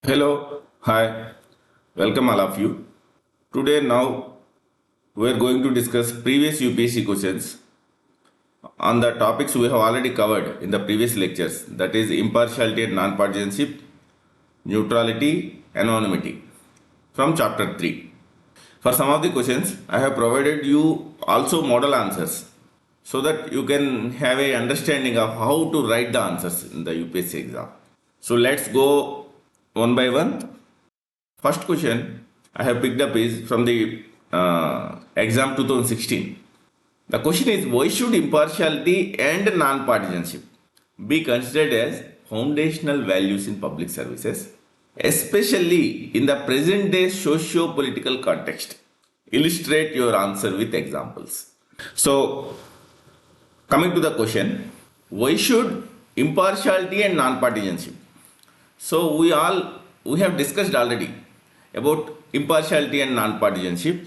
Hello, hi, welcome all of you. Today now we are going to discuss previous UPSC questions on the topics we have already covered in the previous lectures, that is impartiality and non-partisanship, neutrality, anonymity from chapter 3. For some of the questions I have provided you also model answers so that you can have a understanding of how to write the answers in the UPSC exam. So let's go one by one. First question I have picked up is from the exam 2016. The question is, why should impartiality and non-partisanship be considered as foundational values in public services, especially in the present day socio-political context? Illustrate your answer with examples. So, coming to the question, why should impartiality and non-partisanship? So we have discussed already about impartiality and non-partisanship,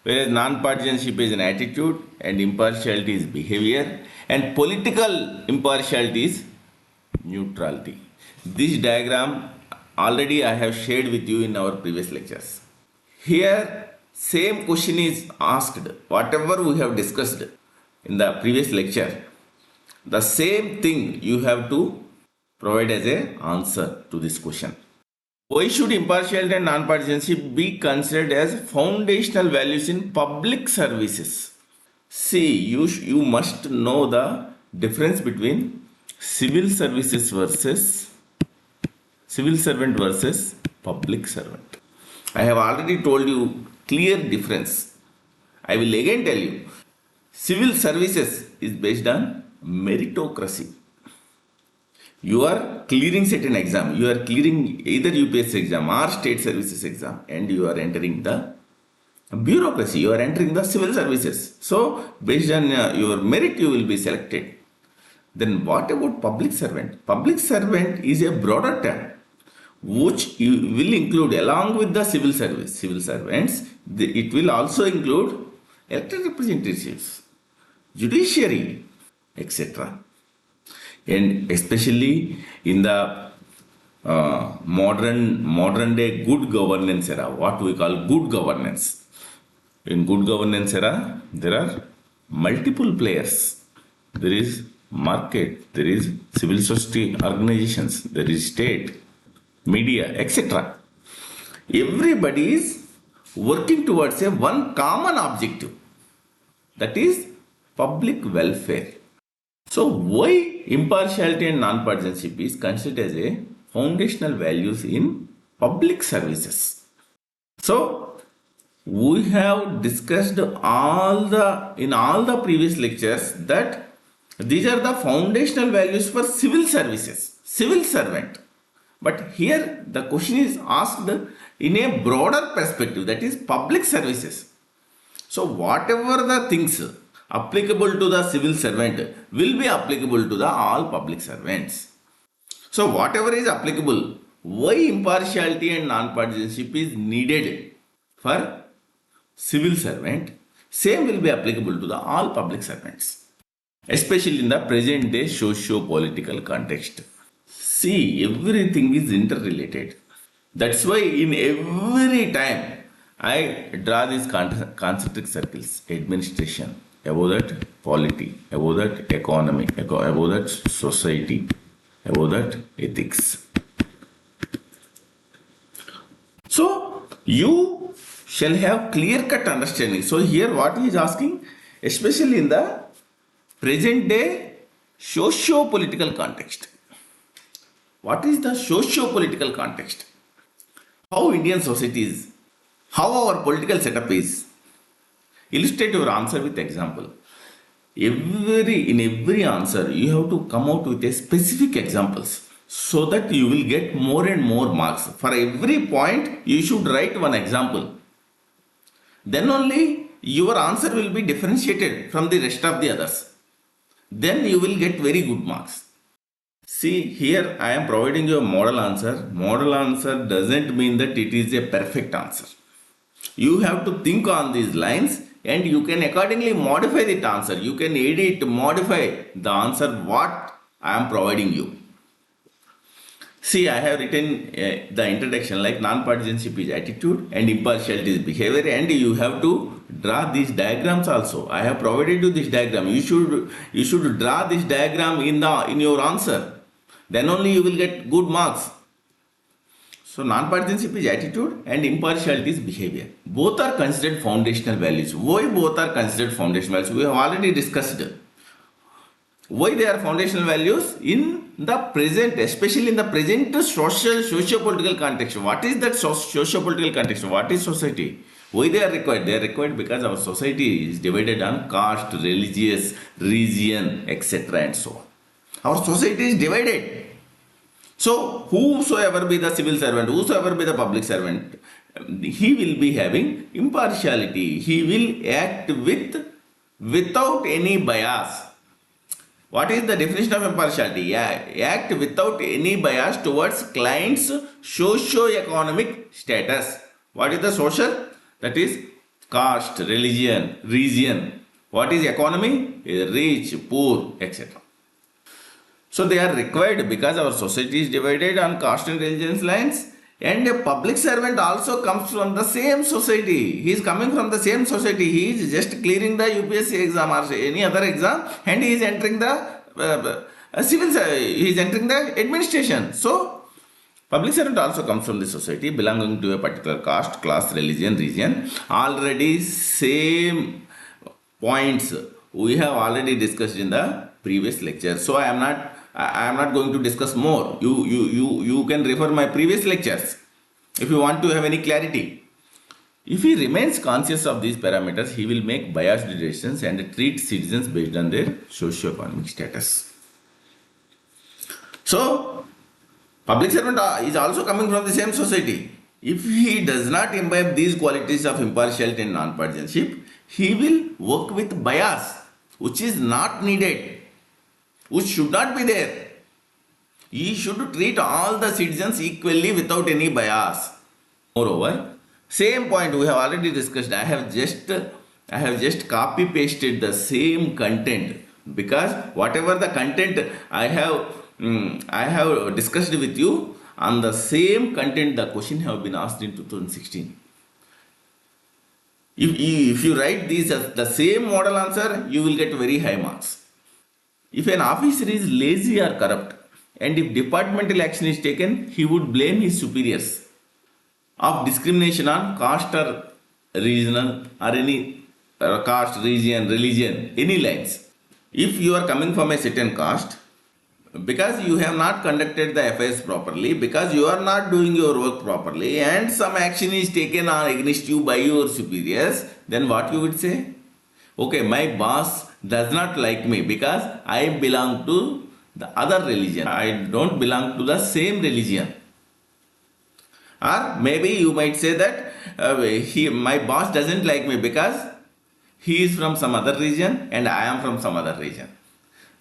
whereas non-partisanship is an attitude and impartiality is behavior, and political impartiality is neutrality. This diagram already I have shared with you in our previous lectures. Here same question is asked, whatever we have discussed in the previous lecture, the same thing you have to provide as a answer to this question. Why should impartiality and non-partisanship be considered as foundational values in public services? See, you must know the difference between civil services versus civil servant versus public servant. I have already told you clear difference. I will again tell you. Civil services is based on meritocracy. You are clearing certain exam. You are clearing either UPSC exam or state services exam, and you are entering the bureaucracy. You are entering the civil services. So, based on your merit, you will be selected. Then, what about public servant? Public servant is a broader term, which you will include along with the civil service. Civil servants, it will also include elected representatives, judiciary, etc. And especially in the modern day good governance era, what we call good governance. In good governance era, there are multiple players. There is market, there is civil society organizations, there is state, media, etc. Everybody is working towards a one common objective, that is public welfare. So why impartiality and non-partisanship is considered as a foundational values in public services? So we have discussed in all the previous lectures that these are the foundational values for civil services, civil servant. But here the question is asked in a broader perspective, that is public services. So whatever the things applicable to the civil servant will be applicable to the all public servants. So whatever is applicable, why impartiality and non-partisanship is needed for civil servant, same will be applicable to the all public servants, especially in the present day socio-political context. See, everything is interrelated. That's why in every time I draw these concentric circles: administration, above that polity, above that economy, above that society, above that ethics. So you shall have clear-cut understanding. So here what he is asking, especially in the present day socio-political context. What is the socio-political context? How Indian society is, how our political setup is. Illustrate your answer with example. In every answer, you have to come out with a specific examples so that you will get more and more marks. For every point, you should write one example. Then only your answer will be differentiated from the rest of the others. Then you will get very good marks. See, here I am providing you a model answer. Model answer doesn't mean that it is a perfect answer. You have to think on these lines and you can accordingly modify the answer. You can edit, modify the answer what I am providing you. See, I have written the introduction like non-partisanship is attitude and impartiality is behavior, and you have to draw these diagrams also. I have provided you this diagram. You should draw this diagram in your answer. Then only you will get good marks. So non-partisanship is attitude and impartiality is behavior. Both are considered foundational values. Why both are considered foundational values? We have already discussed. Why they are foundational values in the present, especially in the present socio-political context. What is that socio-political context? What is society? Why they are required? They are required because our society is divided on caste, religious, region, etc. and so on. Our society is divided. So whosoever be the civil servant, whosoever be the public servant, he will be having impartiality. He will act without any bias. What is the definition of impartiality? Yeah, act without any bias towards client's socio-economic status. What is the social? That is caste, religion, region. What is economy? Rich, poor, etc. So they are required because our society is divided on caste and religion lines, and a public servant also comes from the same society. He is coming from the same society. He is just clearing the UPSC exam or any other exam, and he is entering the he is entering the administration. So public servant also comes from the society belonging to a particular caste, class, religion, region. Already same points we have already discussed in the previous lecture. So I am not going to discuss more. You can refer my previous lectures if you want to have any clarity. If he remains conscious of these parameters, he will make biased decisions and treat citizens based on their socio-economic status. So, public servant is also coming from the same society. If he does not imbibe these qualities of impartiality and non-partisanship, he will work with bias, which is not needed, which should not be there. He should treat all the citizens equally without any bias. Moreover, same point we have already discussed. I have just copy pasted the same content, because whatever the content I have discussed with you, on the same content the question have been asked in 2016. If you write these as the same model answer, you will get very high marks. If an officer is lazy or corrupt, and if departmental action is taken, he would blame his superiors of discrimination on caste or regional or any caste, region, religion, any lines. If you are coming from a certain caste, because you have not conducted the affairs properly, because you are not doing your work properly, and some action is taken against you by your superiors, then what you would say? Okay, my boss does not like me because I belong to the other religion. I don't belong to the same religion. Or maybe you might say that my boss doesn't like me because he is from some other region and I am from some other region.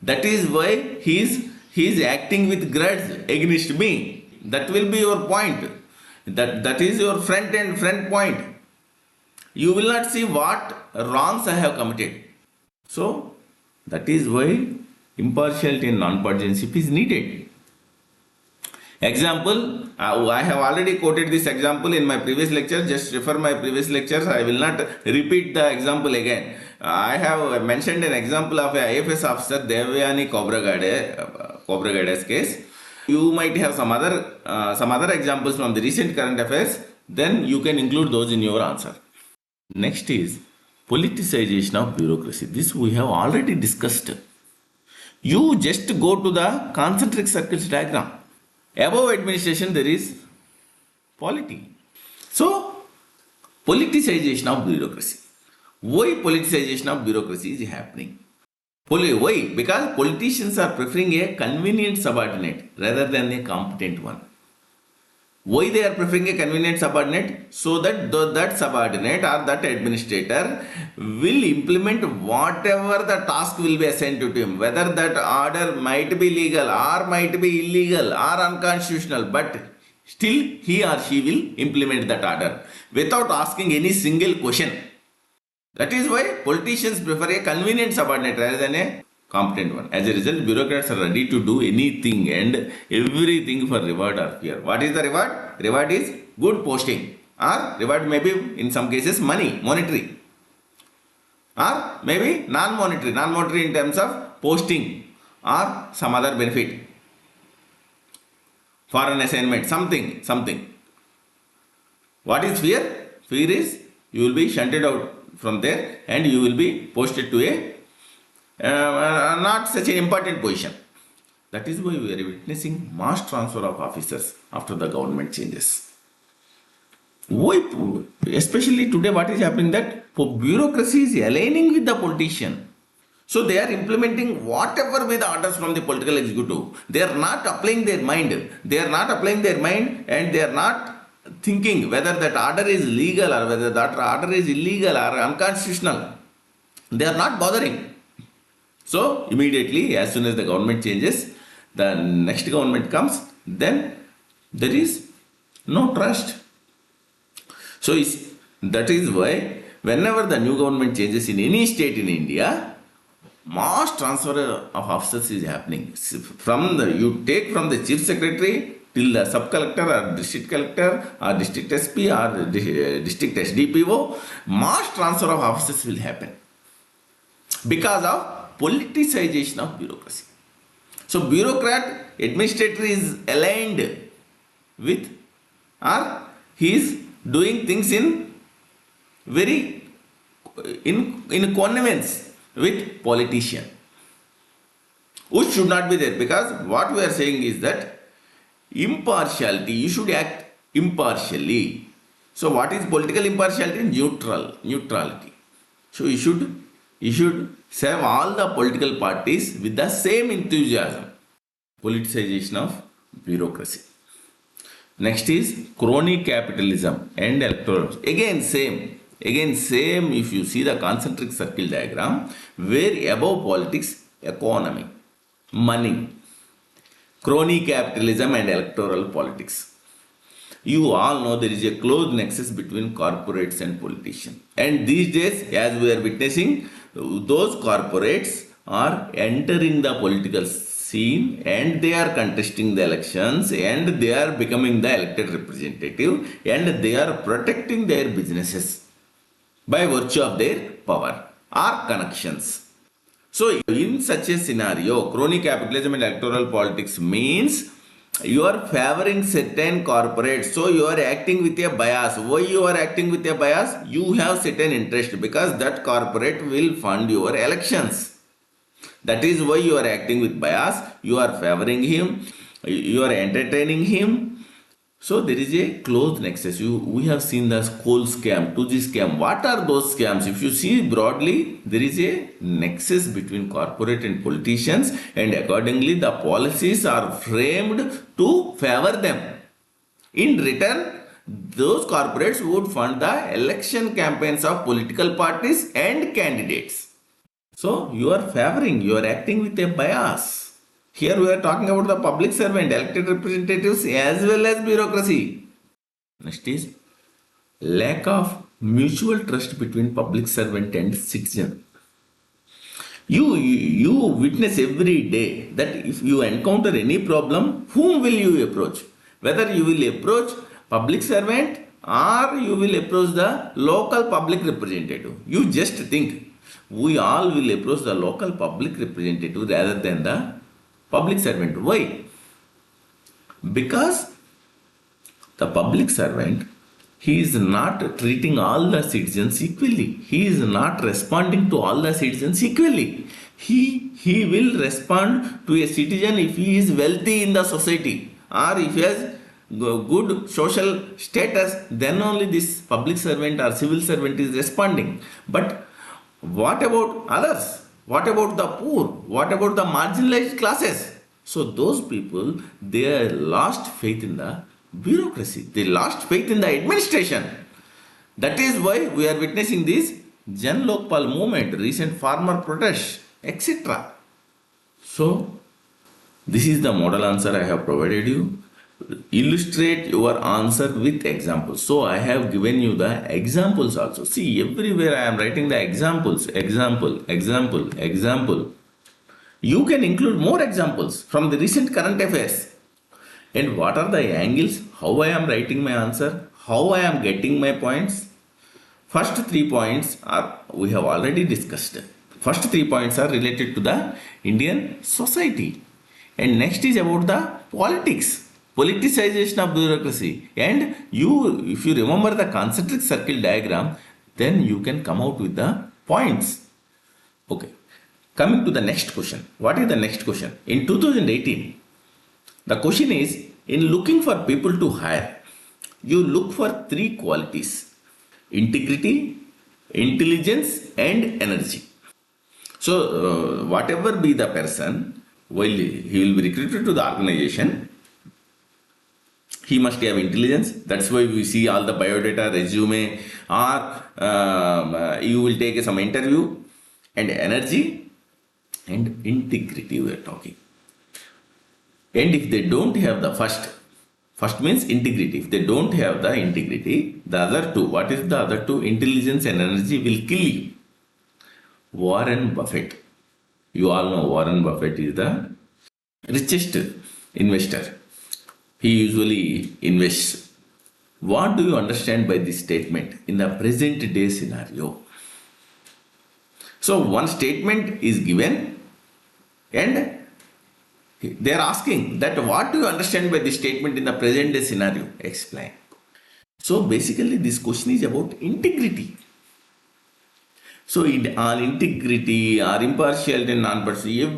That is why he is acting with grudge against me. That will be your point. That is your front point. You will not see what wrongs I have committed. So that is why impartiality and non-partisanship is needed. Example, I have already quoted this example in my previous lecture. Just refer my previous lectures. I will not repeat the example again. I have mentioned an example of a IFS officer, Devyani Kobragade's case. You might have some other examples from the recent current affairs. Then you can include those in your answer. Next is politicization of bureaucracy. This we have already discussed. You just go to the concentric circles diagram. Above administration, there is polity. So, politicization of bureaucracy. Why politicization of bureaucracy is happening? Why? Because politicians are preferring a convenient subordinate rather than a competent one. Why they are preferring a convenient subordinate? So that that subordinate or that administrator will implement whatever the task will be assigned to him. Whether that order might be legal or might be illegal or unconstitutional, but still he or she will implement that order without asking any single question. That is why politicians prefer a convenient subordinate rather than a competent one. As a result, bureaucrats are ready to do anything and everything for reward or fear. What is the reward? Reward is good posting, or reward may be in some cases money, monetary, or maybe non-monetary in terms of posting or some other benefit, foreign assignment, something. What is fear? Fear is you will be shunted out from there and you will be posted to a not such an important position. That is why we are witnessing mass transfer of officers after the government changes. Why? Especially today, what is happening that bureaucracy is aligning with the politician. So they are implementing whatever with the orders from the political executive. They are not applying their mind. And they are not thinking whether that order is legal or whether that order is illegal or unconstitutional. They are not bothering. So immediately, as soon as the government changes, the next government comes, then there is no trust. So that is why whenever the new government changes in any state in India, mass transfer of officers is happening. You take from the chief secretary till the sub collector or district collector or district SP or district SDPO, mass transfer of officers will happen because of politicization of bureaucracy. So bureaucrat administrator is aligned with, or he is doing things in connivance with politician, which should not be there, because what we are saying is that impartiality, you should act impartially. So what is political impartiality? Neutrality. So you should serve all the political parties with the same enthusiasm. Politicization of bureaucracy. Next is crony capitalism and electoral. Again same, if you see the concentric circle diagram, where above politics, economy, money, crony capitalism and electoral politics. You all know there is a close nexus between corporates and politicians. And these days, as we are witnessing, those corporates are entering the political scene and they are contesting the elections and they are becoming the elected representative and they are protecting their businesses by virtue of their power or connections. So in such a scenario, crony capitalism and electoral politics means you are favoring certain corporates, so you are acting with a bias. Why you are acting with a bias? You have certain interest because that corporate will fund your elections. That is why you are acting with bias. You are favoring him, you are entertaining him. So there is a close nexus. We have seen the coal scam, 2G scam. What are those scams? If you see broadly, there is a nexus between corporate and politicians, and accordingly the policies are framed to favor them. In return, those corporates would fund the election campaigns of political parties and candidates. So you are favoring, you are acting with a bias. Here we are talking about the public servant, elected representatives as well as bureaucracy. Next is lack of mutual trust between public servant and citizen. You witness every day that if you encounter any problem, whom will you approach? Whether you will approach public servant or you will approach the local public representative. You just think, we all will approach the local public representative rather than the public servant. Why? Because the public servant, he is not treating all the citizens equally. He is not responding to all the citizens equally. He will respond to a citizen if he is wealthy in the society or if he has good social status, then only this public servant or civil servant is responding. But what about others? What about the poor? What about the marginalized classes? So those people, they lost faith in the bureaucracy. They lost faith in the administration. That is why we are witnessing this Jan Lokpal movement, recent farmer protests, etc. So this is the model answer I have provided you. Illustrate your answer with examples. So I have given you the examples also. See, everywhere I am writing the examples, example. You can include more examples from the recent current affairs. And what are the angles? How I am writing my answer? How I am getting my points? First 3 points are we have already discussed. First 3 points are related to the Indian society. And next is about the politics, politicization of bureaucracy. And if you remember the concentric circle diagram, then you can come out with the points. Okay. Coming to the next question. What is the next question? In 2018, the question is, in looking for people to hire, you look for three qualities: integrity, intelligence, and energy. So, whatever be the person, while he will be recruited to the organization, he must have intelligence. That's why we see all the biodata, resume, or you will take some interview, and energy and integrity we are talking. And if they don't have the first means integrity. If they don't have the integrity, the other two, what is the other two? Intelligence and energy will kill you. Warren Buffett. You all know Warren Buffett is the richest investor. He usually invests. What do you understand by this statement in the present day scenario? So one statement is given and they are asking that what do you understand by this statement in the present day scenario? Explain. So basically this question is about integrity. So on integrity or impartiality and non-partisanship,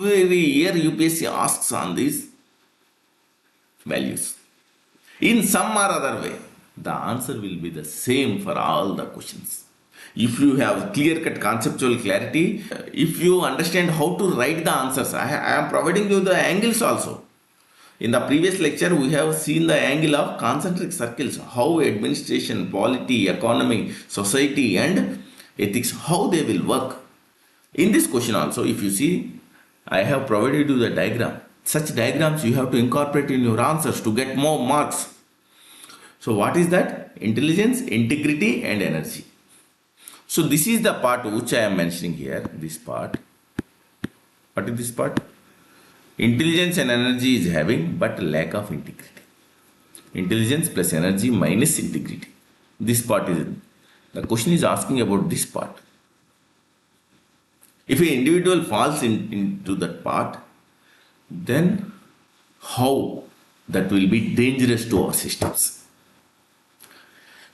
every year UPSC asks on these values. In some or other way, the answer will be the same for all the questions. If you have clear-cut conceptual clarity, if you understand how to write the answers, I am providing you the angles also. In the previous lecture, we have seen the angle of concentric circles, how administration, polity, economy, society, and ethics, how they will work. In this question also, if you see, I have provided you the diagram. Such diagrams you have to incorporate in your answers to get more marks. So what is that? Intelligence, integrity, and energy. So this is the part which I am mentioning here, this part. What is this part? Intelligence and energy is having but lack of integrity. Intelligence plus energy minus integrity. This part is, the question is asking about this part. If an individual falls into that part, then how that will be dangerous to our systems.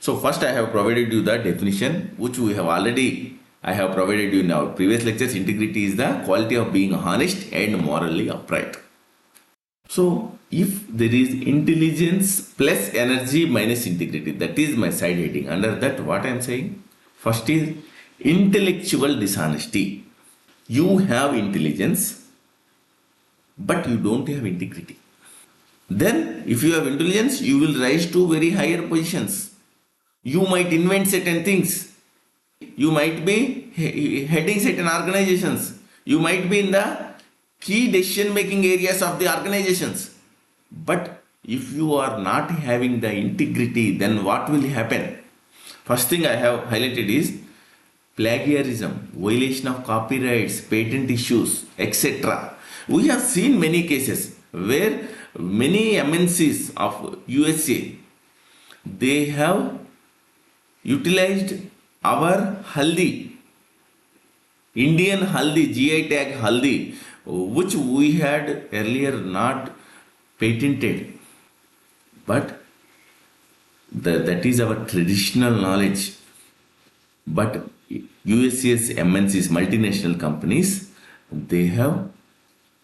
So first I have provided you the definition which I have provided you in our previous lectures. Integrity is the quality of being honest and morally upright. So if there is intelligence plus energy minus integrity, that is my side heading. Under that, what I am saying? First is intellectual dishonesty. You have intelligence, but you don't have integrity. Then if you have intelligence, you will rise to very higher positions. You might invent certain things. You might be heading certain organizations. You might be in the key decision making areas of the organizations. But if you are not having the integrity, then what will happen? First thing I have highlighted is plagiarism, violation of copyrights, patent issues, etc. We have seen many cases where many MNCs of USA, they have utilized our haldi, Indian haldi, GI tag haldi, which we had earlier not patented. But that is our traditional knowledge. But USA's MNCs, multinational companies, they have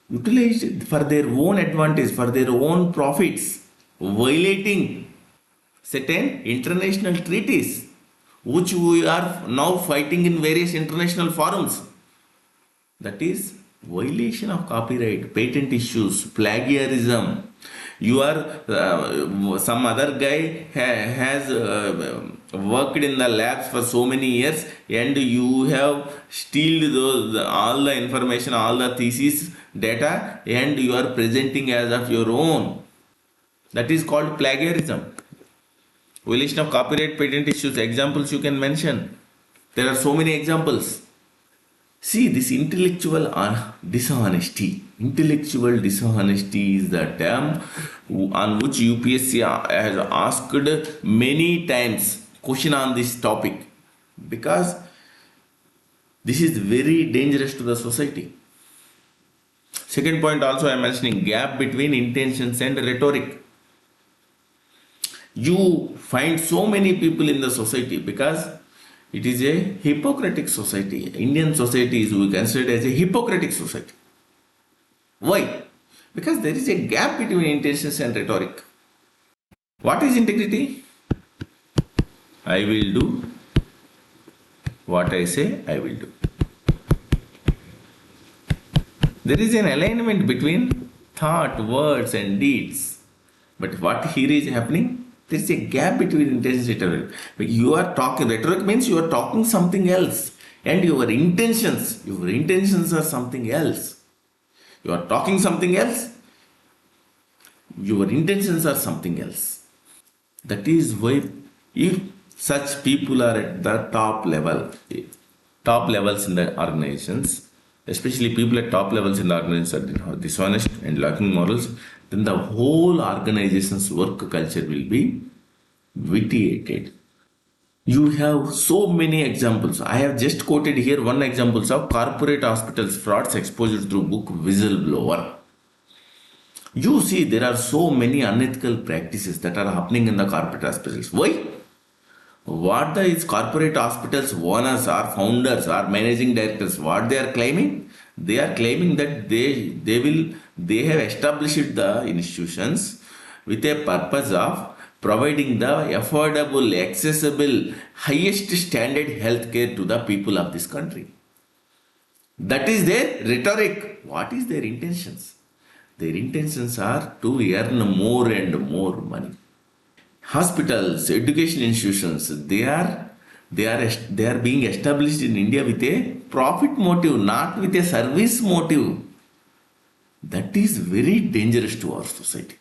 utilized for their own advantage, for their own profits, violating certain international treaties, which we are now fighting in various international forums. That is violation of copyright, patent issues, plagiarism. You are some other guy has worked in the labs for so many years, and you have stealed all the information, all the thesis data, and you are presenting as of your own. That is called plagiarism. Violation of copyright, patent issues. Examples you can mention. There are so many examples. See, this intellectual dishonesty is the term on which UPSC has asked many times question on this topic, because this is very dangerous to the society. Second point also I am mentioning, gap between intentions and rhetoric. You find so many people in the society because it is a hypocritic society. Indian society is we consider as a hypocritic society. Why? Because there is a gap between intentions and rhetoric. What is integrity? I will do what I say I will do. There is an alignment between thought, words, and deeds. But what here is happening? There is a gap between intentions and rhetoric. You are talking, rhetoric means you are talking something else, and your intentions are something else. You are talking something else, your intentions are something else. That is why, if such people are at the top levels in the organizations, especially people at top levels in the organization are dishonest and lacking morals, then the whole organization's work culture will be vitiated. You have so many examples. I have just quoted here one example of corporate hospitals frauds exposed through book Whistleblower. You see, there are so many unethical practices that are happening in the corporate hospitals. Why? What these corporate hospitals owners or founders or managing directors, what they are claiming? They are claiming that they have established the institutions with a purpose of providing the affordable, accessible, highest standard healthcare to the people of this country. That is their rhetoric. What is their intentions? Their intentions are to earn more and more money. Hospitals, education institutions, they are being established in India with a profit motive, not with a service motive. That is very dangerous to our society.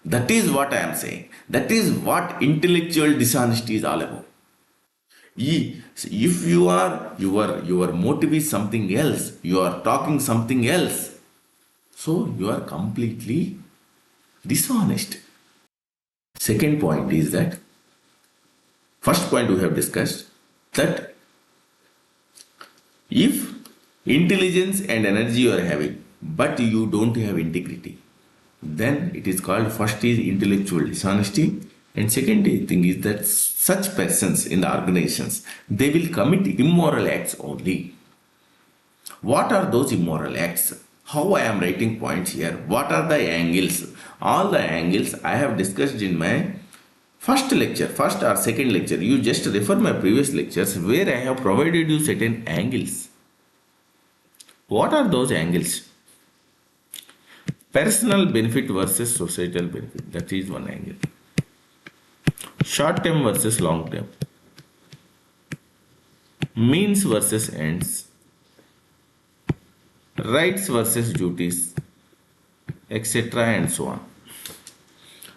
That is what I am saying. That is what intellectual dishonesty is all about. If your motive is something else, you are talking something else, so you are completely dishonest. Second point is that, first point we have discussed, that if intelligence and energy you are having, but you don't have integrity, then it is called, first is intellectual dishonesty, and second thing is that such persons in the organizations, they will commit immoral acts only. What are those immoral acts? How I am writing points here? What are the angles? All the angles I have discussed in my first or second lecture. You just refer my previous lectures where I have provided you certain angles. What are those angles? Personal benefit versus societal benefit. That is one angle. Short term versus long term. Means versus ends. Rights versus duties, etc. and so on.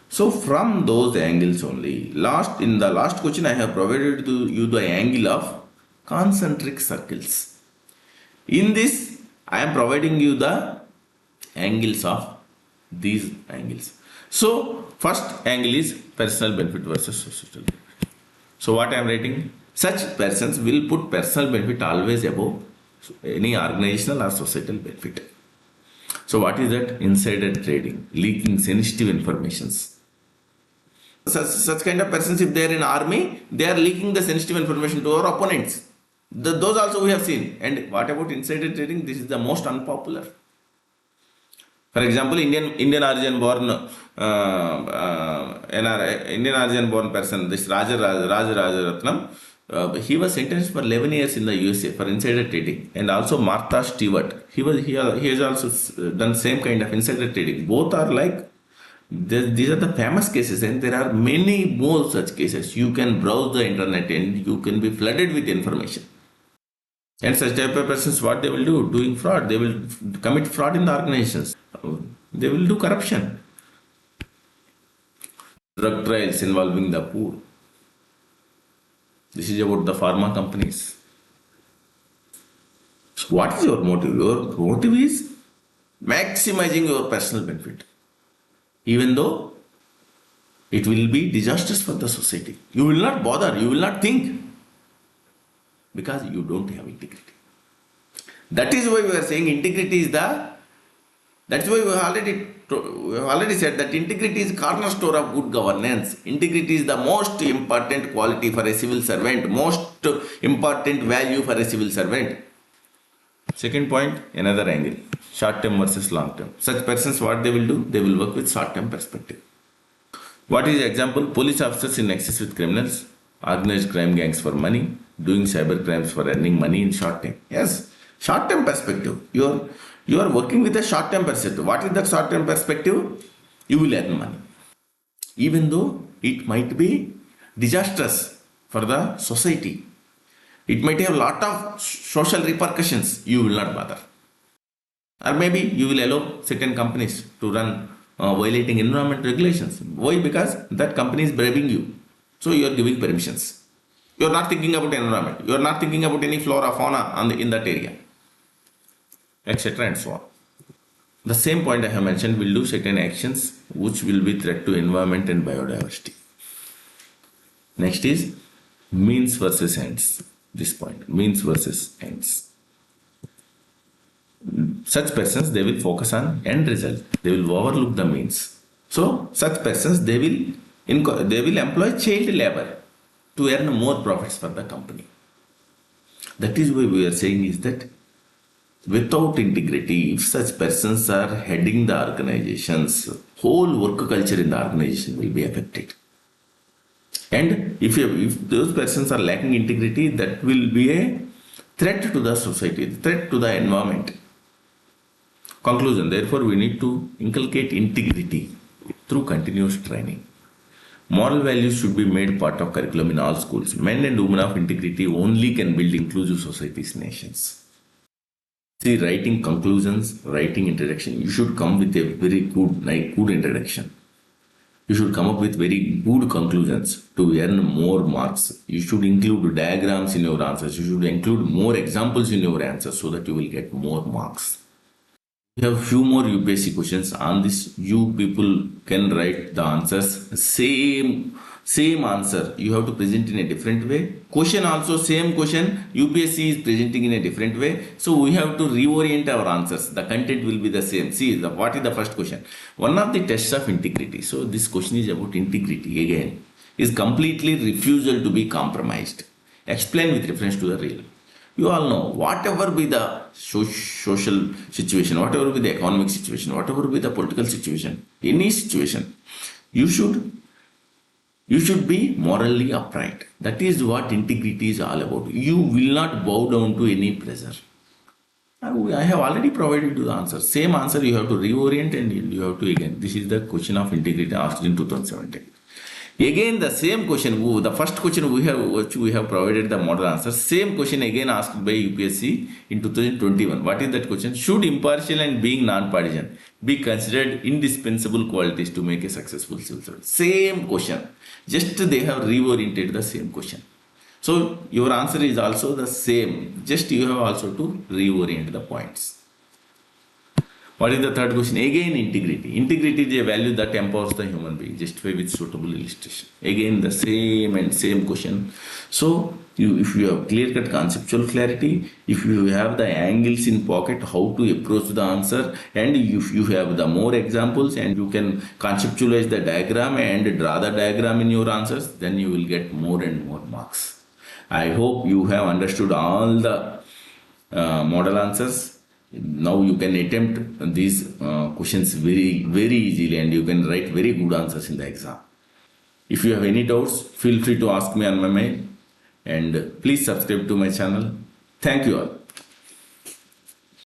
So from those angles only, in the last question I have provided to you the angle of concentric circles. In this I am providing you the angles of these angles. So first angle is personal benefit versus societal benefit. So what I am writing, such persons will put personal benefit always above any organizational or societal benefit. So what is that? Insider trading, leaking sensitive informations. Such kind of persons, if they are in army, they are leaking the sensitive information to our opponents. Those also we have seen. And what about insider trading? This is the most unpopular. For example, Indian origin born Indian origin born person, this Rajaratnam, he was sentenced for 11 years in the USA for insider trading. And also Martha Stewart, he has also done same kind of insider trading. Both are like, these are the famous cases, and there are many more such cases. You can browse the internet and you can be flooded with information. And such type of persons, what they will do? Doing fraud. They will commit fraud in the organizations. They will do corruption. Drug trials involving the poor. This is about the pharma companies. What is your motive? Your motive is maximizing your personal benefit, even though it will be disastrous for the society. You will not bother, you will not think, because you don't have integrity. That is why we are saying integrity is that's why we have already said that integrity is cornerstone of good governance. Integrity is the most important quality for a civil servant, most important value for a civil servant. Second point, another angle, short term versus long term. Such persons, what they will do? They will work with short term perspective. What is the example? Police officers in nexus with criminals, organized crime gangs for money, doing cyber crimes for earning money in short time. Yes, short term perspective. You are working with a short term perspective. What is that short term perspective? You will earn money, even though it might be disastrous for the society. It might have a lot of social repercussions. You will not bother. Or maybe you will allow certain companies to run violating environment regulations. Why? Because that company is bribing you. So you are giving permissions. You are not thinking about environment. You are not thinking about any flora, fauna in that area, etc. and so on. The same point I have mentioned will do certain actions which will be threat to environment and biodiversity. Next is means versus ends. This point, means versus ends. Such persons, they will focus on end result. They will overlook the means. So such persons, they will employ child labor to earn more profits for the company. That is why we are saying is that without integrity, if such persons are heading the organizations, whole work culture in the organization will be affected. And if those persons are lacking integrity, that will be a threat to the society, threat to the environment. Conclusion, therefore, we need to inculcate integrity through continuous training. Moral values should be made part of curriculum in all schools. Men and women of integrity only can build inclusive societies, nations. See, writing conclusions, writing introduction, you should come with a very good introduction. You should come up with very good conclusions to earn more marks. You should include diagrams in your answers. You should include more examples in your answers so that you will get more marks. We have few more UPSC questions on this. You people can write the answers. Same answer. You have to present in a different way. Question also same question. UPSC is presenting in a different way. So we have to reorient our answers. The content will be the same. See, what is the first question? One of the tests of integrity. So this question is about integrity again. Is completely refusal to be compromised. Explain with reference to the real. You all know, whatever be the social situation, whatever be the economic situation, whatever be the political situation, any situation, you should be morally upright. That is what integrity is all about. You will not bow down to any pressure. I have already provided you the answer. Same answer you have to reorient and you have to again. This is the question of integrity asked in 2017. Again the same question, the first question we have provided the model answer. Same question again asked by UPSC in 2021. What is that question? Should impartial and being non-partisan be considered indispensable qualities to make a successful civil servant? Same question. Just they have reoriented the same question. So your answer is also the same. Just you have also to reorient the points. What is the third question? Again, integrity. Integrity is a value that empowers the human being. Justify with suitable illustration. Again, the same question. So, if you have clear-cut conceptual clarity, if you have the angles in pocket, how to approach the answer, and if you have the more examples and you can conceptualize the diagram and draw the diagram in your answers, then you will get more and more marks. I hope you have understood all the model answers. Now you can attempt these questions very easily and you can write very good answers in the exam. If you have any doubts, feel free to ask me on my mail and please subscribe to my channel. Thank you all.